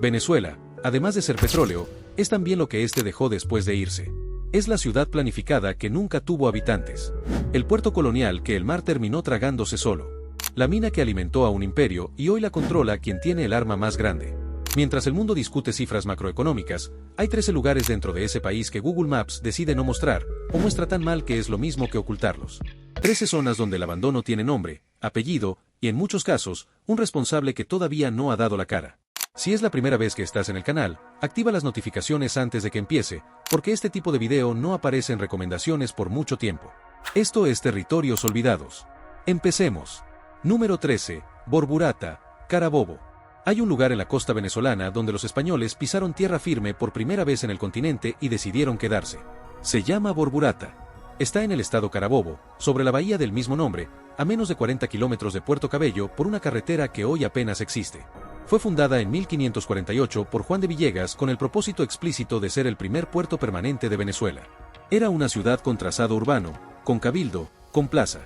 Venezuela, además de ser petróleo, es también lo que este dejó después de irse. Es la ciudad planificada que nunca tuvo habitantes. El puerto colonial que el mar terminó tragándose solo. La mina que alimentó a un imperio y hoy la controla quien tiene el arma más grande. Mientras el mundo discute cifras macroeconómicas, hay 13 lugares dentro de ese país que Google Maps decide no mostrar, o muestra tan mal que es lo mismo que ocultarlos. 13 zonas donde el abandono tiene nombre, apellido, y en muchos casos, un responsable que todavía no ha dado la cara. Si es la primera vez que estás en el canal, activa las notificaciones antes de que empiece, porque este tipo de video no aparece en recomendaciones por mucho tiempo. Esto es Territorios Olvidados. Empecemos. Número 13. Borburata, Carabobo. Hay un lugar en la costa venezolana donde los españoles pisaron tierra firme por primera vez en el continente y decidieron quedarse. Se llama Borburata. Está en el estado Carabobo, sobre la bahía del mismo nombre, a menos de 40 kilómetros de Puerto Cabello por una carretera que hoy apenas existe. Fue fundada en 1548 por Juan de Villegas con el propósito explícito de ser el primer puerto permanente de Venezuela. Era una ciudad con trazado urbano, con cabildo, con plaza.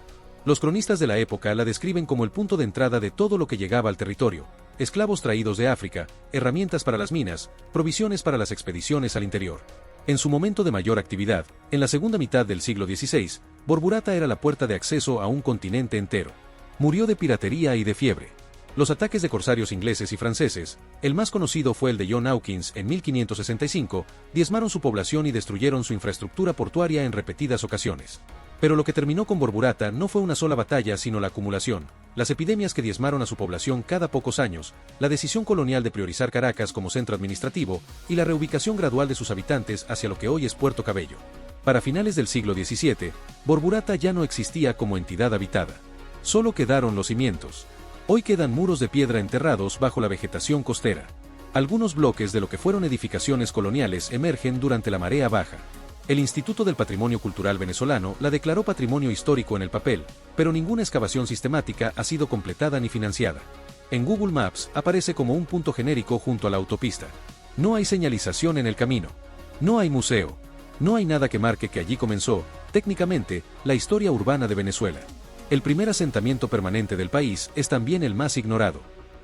Los cronistas de la época la describen como el punto de entrada de todo lo que llegaba al territorio: esclavos traídos de África, herramientas para las minas, provisiones para las expediciones al interior. En su momento de mayor actividad, en la segunda mitad del siglo XVI, Borburata era la puerta de acceso a un continente entero. Murió de piratería y de fiebre. Los ataques de corsarios ingleses y franceses, el más conocido fue el de John Hawkins en 1565, diezmaron su población y destruyeron su infraestructura portuaria en repetidas ocasiones. Pero lo que terminó con Borburata no fue una sola batalla sino la acumulación, las epidemias que diezmaron a su población cada pocos años, la decisión colonial de priorizar Caracas como centro administrativo y la reubicación gradual de sus habitantes hacia lo que hoy es Puerto Cabello. Para finales del siglo XVII, Borburata ya no existía como entidad habitada. Solo quedaron los cimientos. Hoy quedan muros de piedra enterrados bajo la vegetación costera. Algunos bloques de lo que fueron edificaciones coloniales emergen durante la marea baja. El Instituto del Patrimonio Cultural Venezolano la declaró patrimonio histórico en el papel, pero ninguna excavación sistemática ha sido completada ni financiada. En Google Maps aparece como un punto genérico junto a la autopista. No hay señalización en el camino. No hay museo. No hay nada que marque que allí comenzó, técnicamente, la historia urbana de Venezuela. El primer asentamiento permanente del país es también el más ignorado.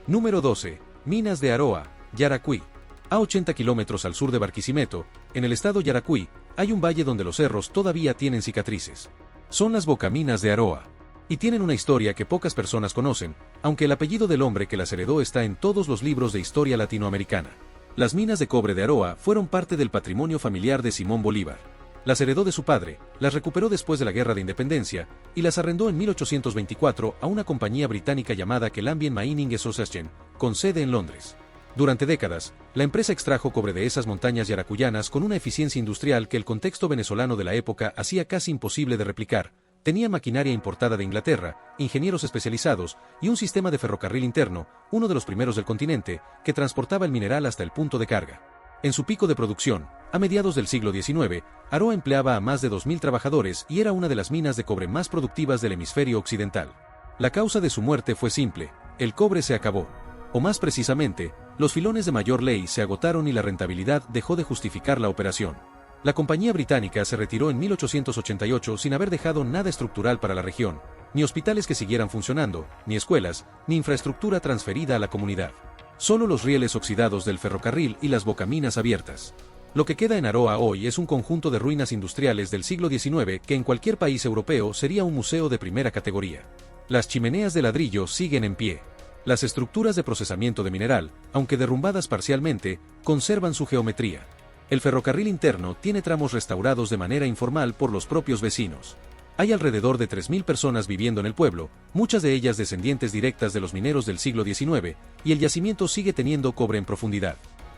Número 12. Minas de Aroa, Yaracuy. A 80 kilómetros al sur de Barquisimeto, en el estado Yaracuy, hay un valle donde los cerros todavía tienen cicatrices. Son las Bocaminas de Aroa. Y tienen una historia que pocas personas conocen, aunque el apellido del hombre que las heredó está en todos los libros de historia latinoamericana. Las minas de cobre de Aroa fueron parte del patrimonio familiar de Simón Bolívar. Las heredó de su padre, las recuperó después de la Guerra de Independencia, y las arrendó en 1824 a una compañía británica llamada Columbian Mining Association, con sede en Londres. Durante décadas, la empresa extrajo cobre de esas montañas yaracuyanas con una eficiencia industrial que el contexto venezolano de la época hacía casi imposible de replicar. Tenía maquinaria importada de Inglaterra, ingenieros especializados y un sistema de ferrocarril interno, uno de los primeros del continente, que transportaba el mineral hasta el punto de carga. En su pico de producción, a mediados del siglo XIX, Aroa empleaba a más de 2.000 trabajadores y era una de las minas de cobre más productivas del hemisferio occidental. La causa de su muerte fue simple: el cobre se acabó. O más precisamente, los filones de mayor ley se agotaron y la rentabilidad dejó de justificar la operación. La compañía británica se retiró en 1888 sin haber dejado nada estructural para la región, ni hospitales que siguieran funcionando, ni escuelas, ni infraestructura transferida a la comunidad. Solo los rieles oxidados del ferrocarril y las bocaminas abiertas. Lo que queda en Aroa hoy es un conjunto de ruinas industriales del siglo XIX que en cualquier país europeo sería un museo de primera categoría. Las chimeneas de ladrillo siguen en pie. Las estructuras de procesamiento de mineral, aunque derrumbadas parcialmente, conservan su geometría. El ferrocarril interno tiene tramos restaurados de manera informal por los propios vecinos. Hay alrededor de 3.000 personas viviendo en el pueblo, muchas de ellas descendientes directas de los mineros del siglo XIX, y el yacimiento sigue teniendo cobre en profundidad.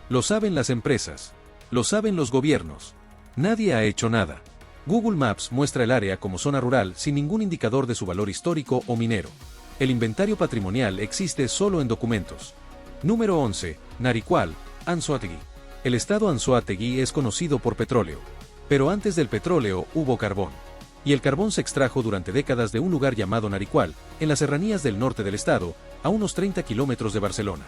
Lo saben las empresas. Lo saben los gobiernos. Nadie ha hecho nada. Google Maps muestra el área como zona rural sin ningún indicador de su valor histórico o minero. El inventario patrimonial existe solo en documentos. Número 11. Naricual, Anzoátegui. El estado Anzoátegui es conocido por petróleo. Pero antes del petróleo hubo carbón. Y el carbón se extrajo durante décadas de un lugar llamado Naricual, en las serranías del norte del estado, a unos 30 kilómetros de Barcelona.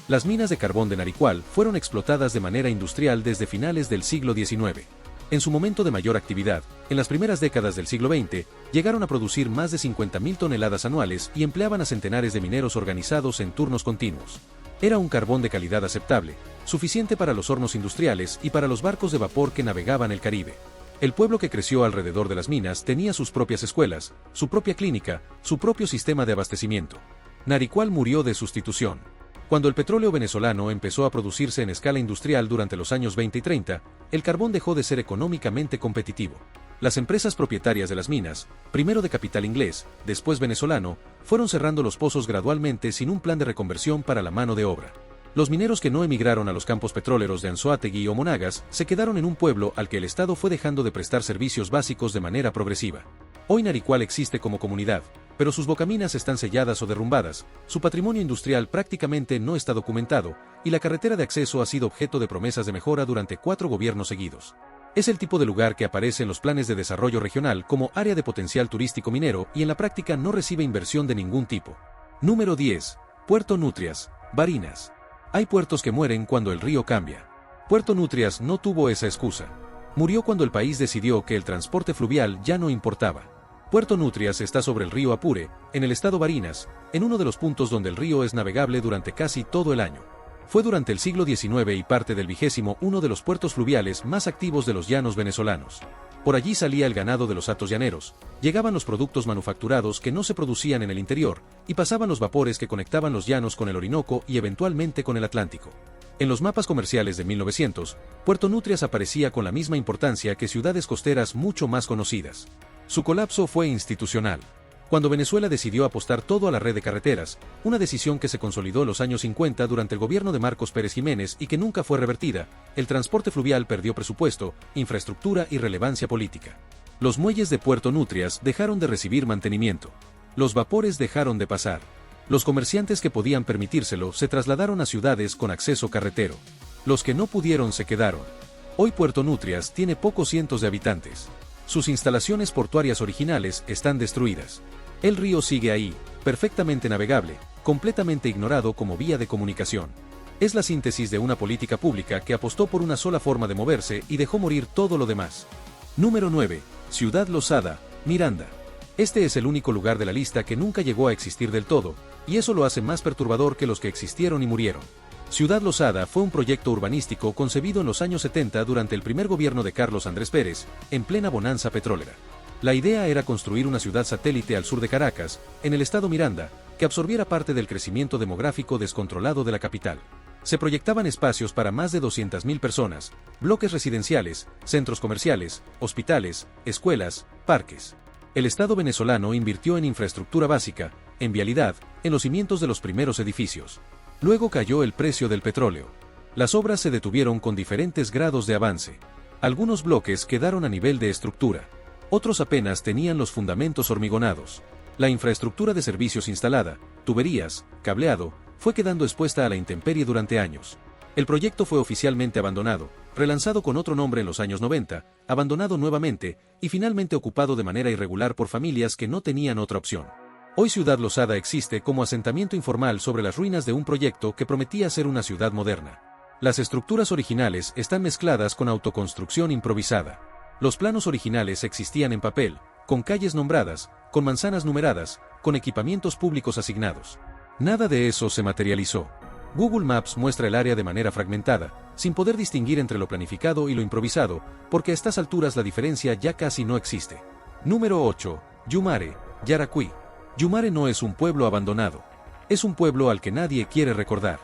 Las minas de carbón de Naricual fueron explotadas de manera industrial desde finales del siglo XIX. En su momento de mayor actividad, en las primeras décadas del siglo XX, llegaron a producir más de 50.000 toneladas anuales y empleaban a centenares de mineros organizados en turnos continuos. Era un carbón de calidad aceptable, suficiente para los hornos industriales y para los barcos de vapor que navegaban el Caribe. El pueblo que creció alrededor de las minas tenía sus propias escuelas, su propia clínica, su propio sistema de abastecimiento. Naricual murió de sustitución. Cuando el petróleo venezolano empezó a producirse en escala industrial durante los años 20 y 30, el carbón dejó de ser económicamente competitivo. Las empresas propietarias de las minas, primero de capital inglés, después venezolano, fueron cerrando los pozos gradualmente sin un plan de reconversión para la mano de obra. Los mineros que no emigraron a los campos petroleros de Anzoátegui o Monagas se quedaron en un pueblo al que el Estado fue dejando de prestar servicios básicos de manera progresiva. Hoy Naricual existe como comunidad, pero sus bocaminas están selladas o derrumbadas, su patrimonio industrial prácticamente no está documentado, y la carretera de acceso ha sido objeto de promesas de mejora durante 4 gobiernos seguidos. Es el tipo de lugar que aparece en los planes de desarrollo regional como área de potencial turístico minero y en la práctica no recibe inversión de ningún tipo. Número 10. Puerto Nutrias, Barinas. Hay puertos que mueren cuando el río cambia. Puerto Nutrias no tuvo esa excusa. Murió cuando el país decidió que el transporte fluvial ya no importaba. Puerto Nutrias está sobre el río Apure, en el estado Barinas, en uno de los puntos donde el río es navegable durante casi todo el año. Fue durante el siglo XIX y parte del XX uno de los puertos fluviales más activos de los llanos venezolanos. Por allí salía el ganado de los hatos llaneros, llegaban los productos manufacturados que no se producían en el interior, y pasaban los vapores que conectaban los llanos con el Orinoco y eventualmente con el Atlántico. En los mapas comerciales de 1900, Puerto Nutrias aparecía con la misma importancia que ciudades costeras mucho más conocidas. Su colapso fue institucional. Cuando Venezuela decidió apostar todo a la red de carreteras, una decisión que se consolidó en los años 50 durante el gobierno de Marcos Pérez Jiménez y que nunca fue revertida, el transporte fluvial perdió presupuesto, infraestructura y relevancia política. Los muelles de Puerto Nutrias dejaron de recibir mantenimiento. Los vapores dejaron de pasar. Los comerciantes que podían permitírselo se trasladaron a ciudades con acceso carretero. Los que no pudieron se quedaron. Hoy Puerto Nutrias tiene pocos cientos de habitantes. Sus instalaciones portuarias originales están destruidas. El río sigue ahí, perfectamente navegable, completamente ignorado como vía de comunicación. Es la síntesis de una política pública que apostó por una sola forma de moverse y dejó morir todo lo demás. Número 9. Ciudad Lozada, Miranda. Este es el único lugar de la lista que nunca llegó a existir del todo, y eso lo hace más perturbador que los que existieron y murieron. Ciudad Lozada fue un proyecto urbanístico concebido en los años 70 durante el primer gobierno de Carlos Andrés Pérez, en plena bonanza petrolera. La idea era construir una ciudad satélite al sur de Caracas, en el estado Miranda, que absorbiera parte del crecimiento demográfico descontrolado de la capital. Se proyectaban espacios para más de 200.000 personas, bloques residenciales, centros comerciales, hospitales, escuelas, parques. El Estado venezolano invirtió en infraestructura básica, en vialidad, en los cimientos de los primeros edificios. Luego cayó el precio del petróleo. Las obras se detuvieron con diferentes grados de avance. Algunos bloques quedaron a nivel de estructura. Otros apenas tenían los fundamentos hormigonados. La infraestructura de servicios instalada, tuberías, cableado, fue quedando expuesta a la intemperie durante años. El proyecto fue oficialmente abandonado, relanzado con otro nombre en los años 90, abandonado nuevamente, y finalmente ocupado de manera irregular por familias que no tenían otra opción. Hoy Ciudad Lozada existe como asentamiento informal sobre las ruinas de un proyecto que prometía ser una ciudad moderna. Las estructuras originales están mezcladas con autoconstrucción improvisada. Los planos originales existían en papel, con calles nombradas, con manzanas numeradas, con equipamientos públicos asignados. Nada de eso se materializó. Google Maps muestra el área de manera fragmentada, sin poder distinguir entre lo planificado y lo improvisado, porque a estas alturas la diferencia ya casi no existe. Número 8. Yumare, Yaracuy. Yumare no es un pueblo abandonado. Es un pueblo al que nadie quiere recordar.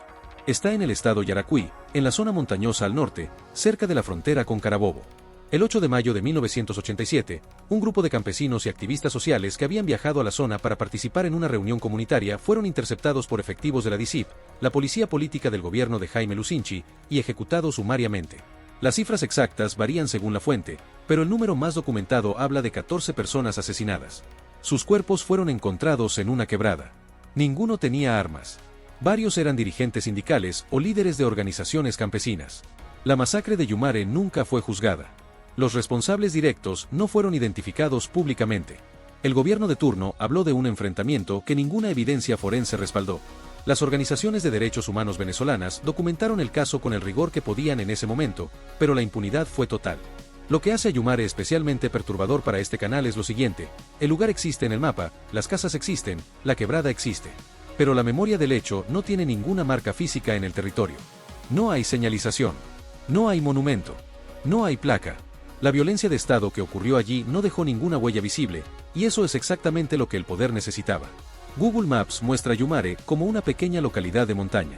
Está en el estado Yaracuy, en la zona montañosa al norte, cerca de la frontera con Carabobo. El 8 de mayo de 1987, un grupo de campesinos y activistas sociales que habían viajado a la zona para participar en una reunión comunitaria fueron interceptados por efectivos de la DICIP, la policía política del gobierno de Jaime Lucinchi, y ejecutados sumariamente. Las cifras exactas varían según la fuente, pero el número más documentado habla de 14 personas asesinadas. Sus cuerpos fueron encontrados en una quebrada. Ninguno tenía armas. Varios eran dirigentes sindicales o líderes de organizaciones campesinas. La masacre de Yumare nunca fue juzgada. Los responsables directos no fueron identificados públicamente. El gobierno de turno habló de un enfrentamiento que ninguna evidencia forense respaldó. Las organizaciones de derechos humanos venezolanas documentaron el caso con el rigor que podían en ese momento, pero la impunidad fue total. Lo que hace a Yumare especialmente perturbador para este canal es lo siguiente: el lugar existe en el mapa, las casas existen, la quebrada existe. Pero la memoria del hecho no tiene ninguna marca física en el territorio. No hay señalización. No hay monumento. No hay placa. La violencia de Estado que ocurrió allí no dejó ninguna huella visible, y eso es exactamente lo que el poder necesitaba. Google Maps muestra Yumare como una pequeña localidad de montaña.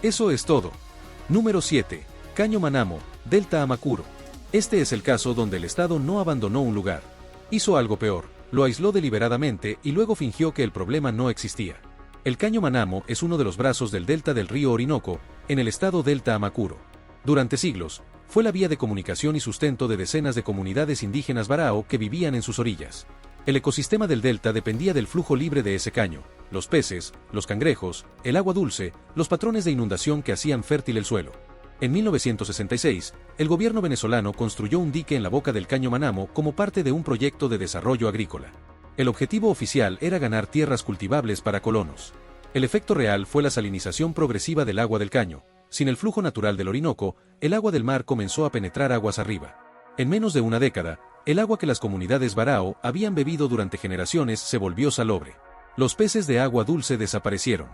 Eso es todo. Número 7. Caño Manamo, Delta Amacuro. Este es el caso donde el Estado no abandonó un lugar. Hizo algo peor, lo aisló deliberadamente y luego fingió que el problema no existía. El Caño Manamo es uno de los brazos del delta del río Orinoco, en el estado Delta Amacuro. Durante siglos, fue la vía de comunicación y sustento de decenas de comunidades indígenas varao que vivían en sus orillas. El ecosistema del delta dependía del flujo libre de ese caño, los peces, los cangrejos, el agua dulce, los patrones de inundación que hacían fértil el suelo. En 1966, el gobierno venezolano construyó un dique en la boca del Caño Manamo como parte de un proyecto de desarrollo agrícola. El objetivo oficial era ganar tierras cultivables para colonos. El efecto real fue la salinización progresiva del agua del caño. Sin el flujo natural del Orinoco, el agua del mar comenzó a penetrar aguas arriba. En menos de una década, el agua que las comunidades varao habían bebido durante generaciones se volvió salobre. Los peces de agua dulce desaparecieron.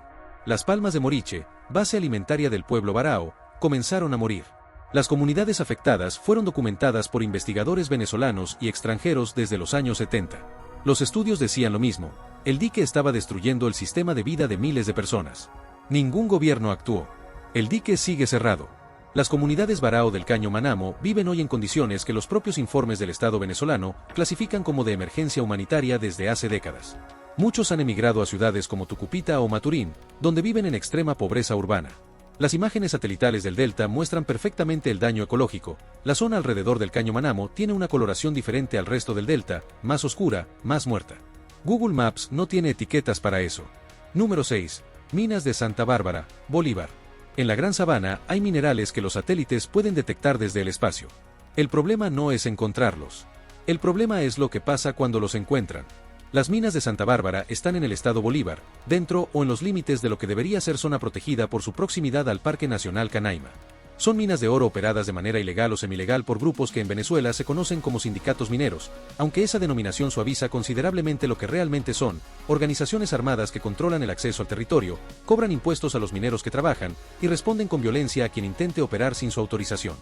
Las palmas de Moriche, base alimentaria del pueblo varao, comenzaron a morir. Las comunidades afectadas fueron documentadas por investigadores venezolanos y extranjeros desde los años 70. Los estudios decían lo mismo, el dique estaba destruyendo el sistema de vida de miles de personas. Ningún gobierno actuó. El dique sigue cerrado. Las comunidades varao del Caño Manamo viven hoy en condiciones que los propios informes del Estado venezolano clasifican como de emergencia humanitaria desde hace décadas. Muchos han emigrado a ciudades como Tucupita o Maturín, donde viven en extrema pobreza urbana. Las imágenes satelitales del delta muestran perfectamente el daño ecológico. La zona alrededor del Caño Manamo tiene una coloración diferente al resto del delta, más oscura, más muerta. Google Maps no tiene etiquetas para eso. Número 6. Minas de Santa Bárbara, Bolívar. En la Gran Sabana hay minerales que los satélites pueden detectar desde el espacio. El problema no es encontrarlos. El problema es lo que pasa cuando los encuentran. Las minas de Santa Bárbara están en el estado Bolívar, dentro o en los límites de lo que debería ser zona protegida por su proximidad al Parque Nacional Canaima. Son minas de oro operadas de manera ilegal o semilegal por grupos que en Venezuela se conocen como sindicatos mineros, aunque esa denominación suaviza considerablemente lo que realmente son, organizaciones armadas que controlan el acceso al territorio, cobran impuestos a los mineros que trabajan, y responden con violencia a quien intente operar sin su autorización.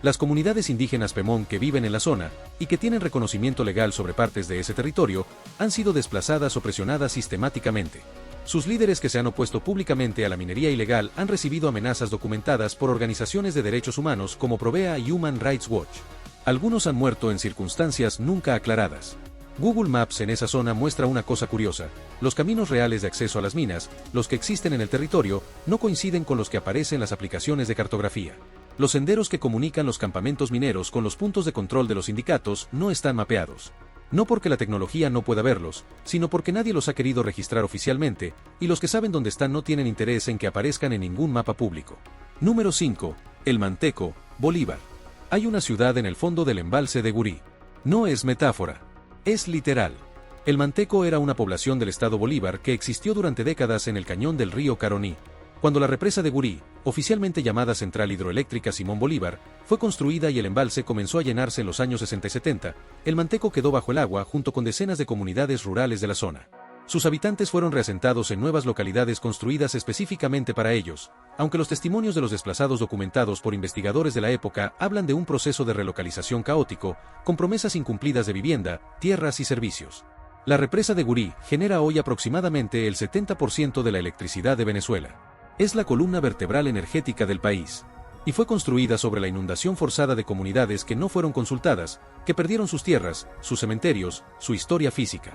Las comunidades indígenas Pemón que viven en la zona, y que tienen reconocimiento legal sobre partes de ese territorio, han sido desplazadas o presionadas sistemáticamente. Sus líderes que se han opuesto públicamente a la minería ilegal han recibido amenazas documentadas por organizaciones de derechos humanos como Provea y Human Rights Watch. Algunos han muerto en circunstancias nunca aclaradas. Google Maps en esa zona muestra una cosa curiosa: los caminos reales de acceso a las minas, los que existen en el territorio, no coinciden con los que aparecen en las aplicaciones de cartografía. Los senderos que comunican los campamentos mineros con los puntos de control de los sindicatos no están mapeados. No porque la tecnología no pueda verlos, sino porque nadie los ha querido registrar oficialmente, y los que saben dónde están no tienen interés en que aparezcan en ningún mapa público. Número 5. El Manteco, Bolívar. Hay una ciudad en el fondo del embalse de Gurí. No es metáfora. Es literal. El Manteco era una población del estado Bolívar que existió durante décadas en el cañón del río Caroní. Cuando la represa de Gurí, oficialmente llamada Central Hidroeléctrica Simón Bolívar, fue construida y el embalse comenzó a llenarse en los años 60 y 70, el Manteco quedó bajo el agua junto con decenas de comunidades rurales de la zona. Sus habitantes fueron reasentados en nuevas localidades construidas específicamente para ellos, aunque los testimonios de los desplazados documentados por investigadores de la época hablan de un proceso de relocalización caótico, con promesas incumplidas de vivienda, tierras y servicios. La represa de Gurí genera hoy aproximadamente el 70% de la electricidad de Venezuela. Es la columna vertebral energética del país. Y fue construida sobre la inundación forzada de comunidades que no fueron consultadas, que perdieron sus tierras, sus cementerios, su historia física.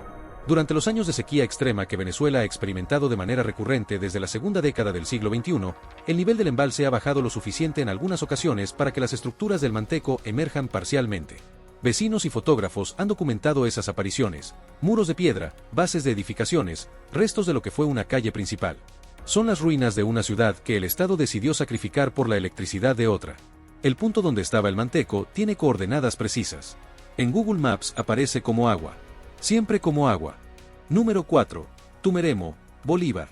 Durante los años de sequía extrema que Venezuela ha experimentado de manera recurrente desde la segunda década del siglo XXI, el nivel del embalse ha bajado lo suficiente en algunas ocasiones para que las estructuras del Manteco emerjan parcialmente. Vecinos y fotógrafos han documentado esas apariciones: muros de piedra, bases de edificaciones, restos de lo que fue una calle principal. Son las ruinas de una ciudad que el Estado decidió sacrificar por la electricidad de otra. El punto donde estaba el Manteco tiene coordenadas precisas. En Google Maps aparece como agua. Siempre como agua. Número 4. Tumeremo, Bolívar.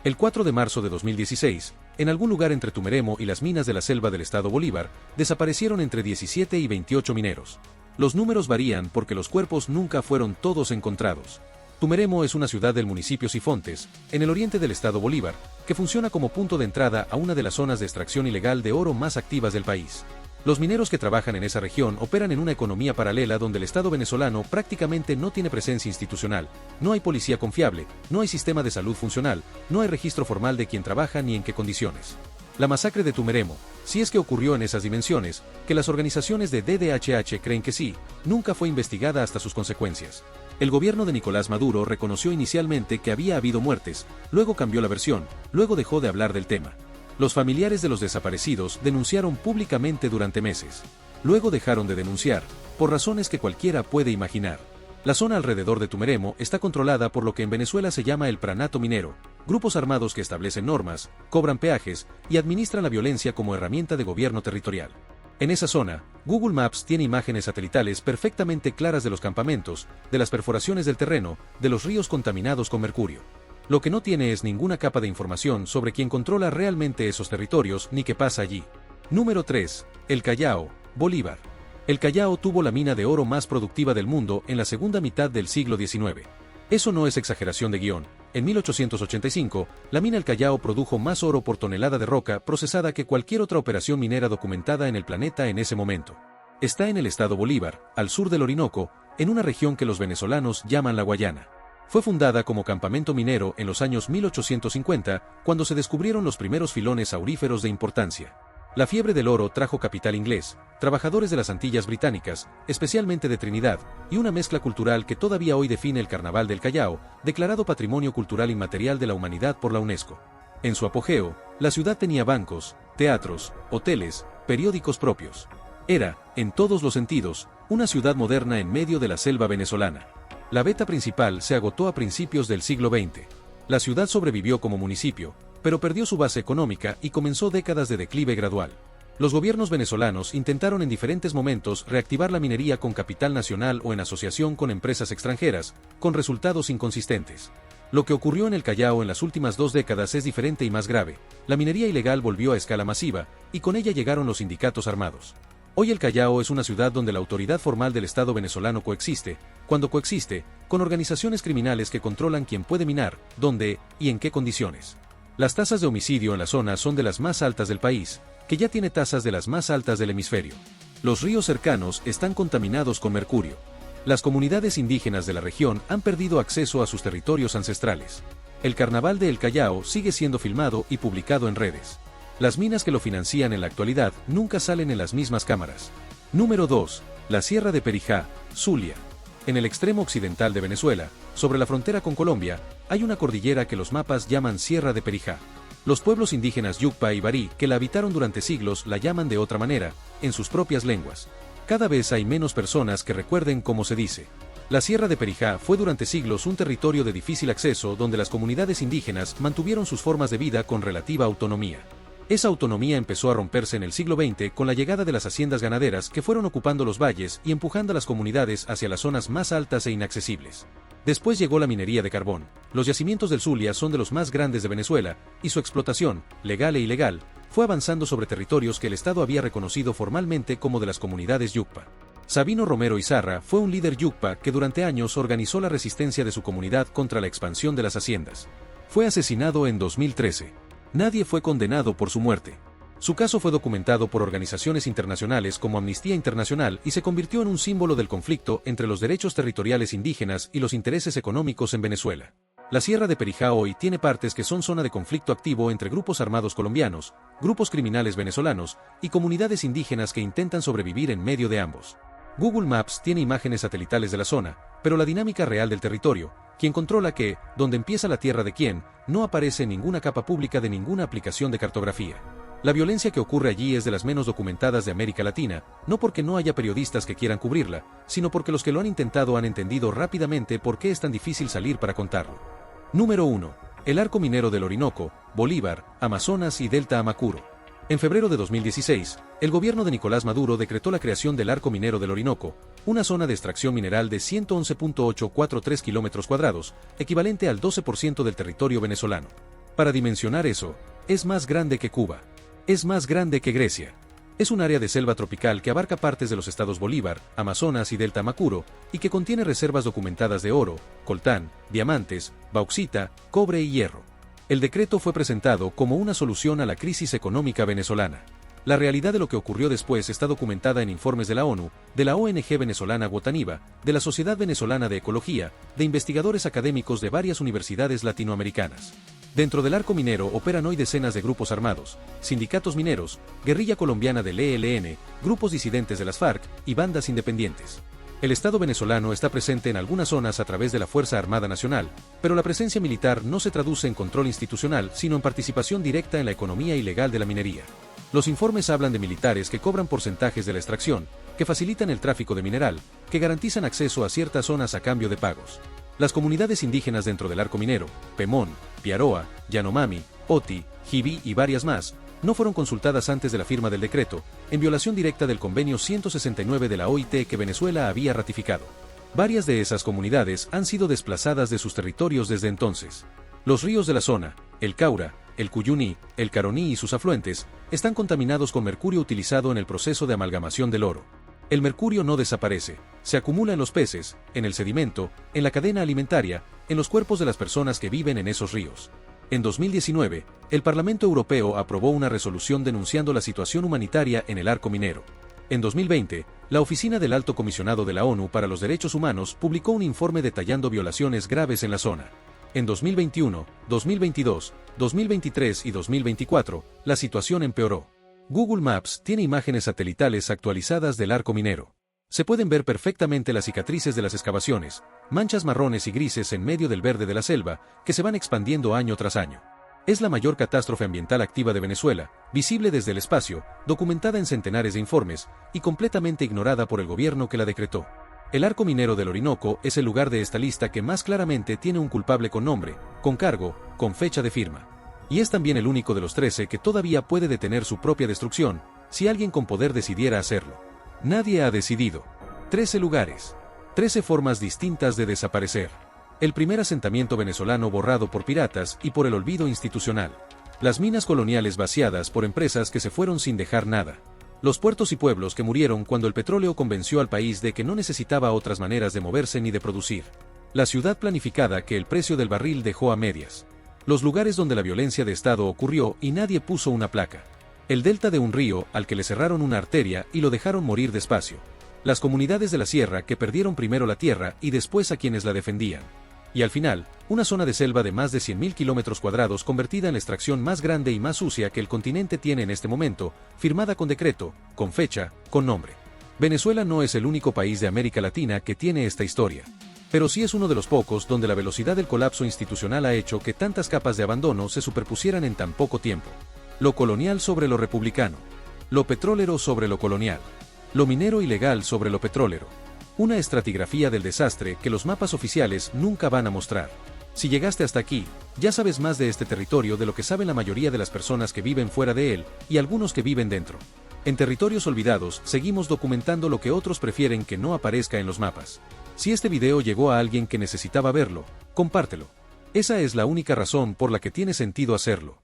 El 4 de marzo de 2016, en algún lugar entre Tumeremo y las minas de la selva del estado Bolívar, desaparecieron entre 17 y 28 mineros. Los números varían porque los cuerpos nunca fueron todos encontrados. Tumeremo es una ciudad del municipio Sifontes, en el oriente del estado Bolívar, que funciona como punto de entrada a una de las zonas de extracción ilegal de oro más activas del país. Los mineros que trabajan en esa región operan en una economía paralela donde el Estado venezolano prácticamente no tiene presencia institucional, no hay policía confiable, no hay sistema de salud funcional, no hay registro formal de quién trabaja ni en qué condiciones. La masacre de Tumeremo, si es que ocurrió en esas dimensiones, que las organizaciones de DDHH creen que sí, nunca fue investigada hasta sus consecuencias. El gobierno de Nicolás Maduro reconoció inicialmente que había habido muertes, luego cambió la versión, luego dejó de hablar del tema. Los familiares de los desaparecidos denunciaron públicamente durante meses. Luego dejaron de denunciar, por razones que cualquiera puede imaginar. La zona alrededor de Tumeremo está controlada por lo que en Venezuela se llama el pranato minero, grupos armados que establecen normas, cobran peajes y administran la violencia como herramienta de gobierno territorial. En esa zona, Google Maps tiene imágenes satelitales perfectamente claras de los campamentos, de las perforaciones del terreno, de los ríos contaminados con mercurio. Lo que no tiene es ninguna capa de información sobre quién controla realmente esos territorios ni qué pasa allí. Número 3. El Callao, Bolívar. El Callao tuvo la mina de oro más productiva del mundo en la segunda mitad del siglo XIX. Eso no es exageración de guión. En 1885, la mina El Callao produjo más oro por tonelada de roca procesada que cualquier otra operación minera documentada en el planeta en ese momento. Está en el estado Bolívar, al sur del Orinoco, en una región que los venezolanos llaman la Guayana. Fue fundada como campamento minero en los años 1850, cuando se descubrieron los primeros filones auríferos de importancia. La fiebre del oro trajo capital inglés, trabajadores de las Antillas Británicas, especialmente de Trinidad, y una mezcla cultural que todavía hoy define el Carnaval del Callao, declarado Patrimonio Cultural Inmaterial de la Humanidad por la UNESCO. En su apogeo, la ciudad tenía bancos, teatros, hoteles, periódicos propios. Era, en todos los sentidos, una ciudad moderna en medio de la selva venezolana. La veta principal se agotó a principios del siglo XX. La ciudad sobrevivió como municipio, pero perdió su base económica y comenzó décadas de declive gradual. Los gobiernos venezolanos intentaron en diferentes momentos reactivar la minería con capital nacional o en asociación con empresas extranjeras, con resultados inconsistentes. Lo que ocurrió en el Callao en las últimas 2 décadas es diferente y más grave. La minería ilegal volvió a escala masiva, y con ella llegaron los sindicatos armados. Hoy el Callao es una ciudad donde la autoridad formal del Estado venezolano coexiste, cuando coexiste, con organizaciones criminales que controlan quién puede minar, dónde y en qué condiciones. Las tasas de homicidio en la zona son de las más altas del país, que ya tiene tasas de las más altas del hemisferio. Los ríos cercanos están contaminados con mercurio. Las comunidades indígenas de la región han perdido acceso a sus territorios ancestrales. El Carnaval de El Callao sigue siendo filmado y publicado en redes. Las minas que lo financian en la actualidad nunca salen en las mismas cámaras. Número 2. La Sierra de Perijá, Zulia. En el extremo occidental de Venezuela, sobre la frontera con Colombia, hay una cordillera que los mapas llaman Sierra de Perijá. Los pueblos indígenas Yucpa y Barí, que la habitaron durante siglos, la llaman de otra manera, en sus propias lenguas. Cada vez hay menos personas que recuerden cómo se dice. La Sierra de Perijá fue durante siglos un territorio de difícil acceso donde las comunidades indígenas mantuvieron sus formas de vida con relativa autonomía. Esa autonomía empezó a romperse en el siglo XX con la llegada de las haciendas ganaderas que fueron ocupando los valles y empujando a las comunidades hacia las zonas más altas e inaccesibles. Después llegó la minería de carbón. Los yacimientos del Zulia son de los más grandes de Venezuela, y su explotación, legal e ilegal, fue avanzando sobre territorios que el Estado había reconocido formalmente como de las comunidades Yucpa. Sabino Romero Izarra fue un líder Yucpa que durante años organizó la resistencia de su comunidad contra la expansión de las haciendas. Fue asesinado en 2013. Nadie fue condenado por su muerte. Su caso fue documentado por organizaciones internacionales como Amnistía Internacional y se convirtió en un símbolo del conflicto entre los derechos territoriales indígenas y los intereses económicos en Venezuela. La Sierra de Perijá hoy tiene partes que son zona de conflicto activo entre grupos armados colombianos, grupos criminales venezolanos y comunidades indígenas que intentan sobrevivir en medio de ambos. Google Maps tiene imágenes satelitales de la zona, pero la dinámica real del territorio, quien controla que, donde empieza la tierra de quién, no aparece en ninguna capa pública de ninguna aplicación de cartografía. La violencia que ocurre allí es de las menos documentadas de América Latina, no porque no haya periodistas que quieran cubrirla, sino porque los que lo han intentado han entendido rápidamente por qué es tan difícil salir para contarlo. Número 1. El arco minero del Orinoco, Bolívar, Amazonas y Delta Amacuro. En febrero de 2016, el gobierno de Nicolás Maduro decretó la creación del arco minero del Orinoco, una zona de extracción mineral de 111.843 kilómetros cuadrados, equivalente al 12% del territorio venezolano. Para dimensionar eso, es más grande que Cuba. Es más grande que Grecia. Es un área de selva tropical que abarca partes de los estados Bolívar, Amazonas y Delta Amacuro, y que contiene reservas documentadas de oro, coltán, diamantes, bauxita, cobre y hierro. El decreto fue presentado como una solución a la crisis económica venezolana. La realidad de lo que ocurrió después está documentada en informes de la ONU, de la ONG venezolana Guataniva, de la Sociedad Venezolana de Ecología, de investigadores académicos de varias universidades latinoamericanas. Dentro del arco minero operan hoy decenas de grupos armados, sindicatos mineros, guerrilla colombiana del ELN, grupos disidentes de las FARC y bandas independientes. El Estado venezolano está presente en algunas zonas a través de la Fuerza Armada Nacional, pero la presencia militar no se traduce en control institucional, sino en participación directa en la economía ilegal de la minería. Los informes hablan de militares que cobran porcentajes de la extracción, que facilitan el tráfico de mineral, que garantizan acceso a ciertas zonas a cambio de pagos. Las comunidades indígenas dentro del arco minero, Pemón, Piaroa, Yanomami, Oti, Jibí y varias más, no fueron consultadas antes de la firma del decreto, en violación directa del Convenio 169 de la OIT que Venezuela había ratificado. Varias de esas comunidades han sido desplazadas de sus territorios desde entonces. Los ríos de la zona, el Caura, el Cuyuní, el Caroní y sus afluentes, están contaminados con mercurio utilizado en el proceso de amalgamación del oro. El mercurio no desaparece, se acumula en los peces, en el sedimento, en la cadena alimentaria, en los cuerpos de las personas que viven en esos ríos. En 2019, el Parlamento Europeo aprobó una resolución denunciando la situación humanitaria en el arco minero. En 2020, la Oficina del Alto Comisionado de la ONU para los Derechos Humanos publicó un informe detallando violaciones graves en la zona. En 2021, 2022, 2023 y 2024, la situación empeoró. Google Maps tiene imágenes satelitales actualizadas del arco minero. Se pueden ver perfectamente las cicatrices de las excavaciones, manchas marrones y grises en medio del verde de la selva, que se van expandiendo año tras año. Es la mayor catástrofe ambiental activa de Venezuela, visible desde el espacio, documentada en centenares de informes, y completamente ignorada por el gobierno que la decretó. El arco minero del Orinoco es el lugar de esta lista que más claramente tiene un culpable con nombre, con cargo, con fecha de firma. Y es también el único de los 13 que todavía puede detener su propia destrucción, si alguien con poder decidiera hacerlo. Nadie ha decidido. 13 lugares. 13 formas distintas de desaparecer. El primer asentamiento venezolano borrado por piratas y por el olvido institucional. Las minas coloniales vaciadas por empresas que se fueron sin dejar nada. Los puertos y pueblos que murieron cuando el petróleo convenció al país de que no necesitaba otras maneras de moverse ni de producir. La ciudad planificada que el precio del barril dejó a medias. Los lugares donde la violencia de Estado ocurrió y nadie puso una placa. El delta de un río al que le cerraron una arteria y lo dejaron morir despacio. Las comunidades de la sierra que perdieron primero la tierra y después a quienes la defendían. Y al final, una zona de selva de más de 100.000 kilómetros cuadrados convertida en la extracción más grande y más sucia que el continente tiene en este momento, firmada con decreto, con fecha, con nombre. Venezuela no es el único país de América Latina que tiene esta historia. Pero sí es uno de los pocos donde la velocidad del colapso institucional ha hecho que tantas capas de abandono se superpusieran en tan poco tiempo. Lo colonial sobre lo republicano. Lo petrolero sobre lo colonial. Lo minero ilegal sobre lo petrolero. Una estratigrafía del desastre que los mapas oficiales nunca van a mostrar. Si llegaste hasta aquí, ya sabes más de este territorio de lo que saben la mayoría de las personas que viven fuera de él y algunos que viven dentro. En Territorios Olvidados seguimos documentando lo que otros prefieren que no aparezca en los mapas. Si este video llegó a alguien que necesitaba verlo, compártelo. Esa es la única razón por la que tiene sentido hacerlo.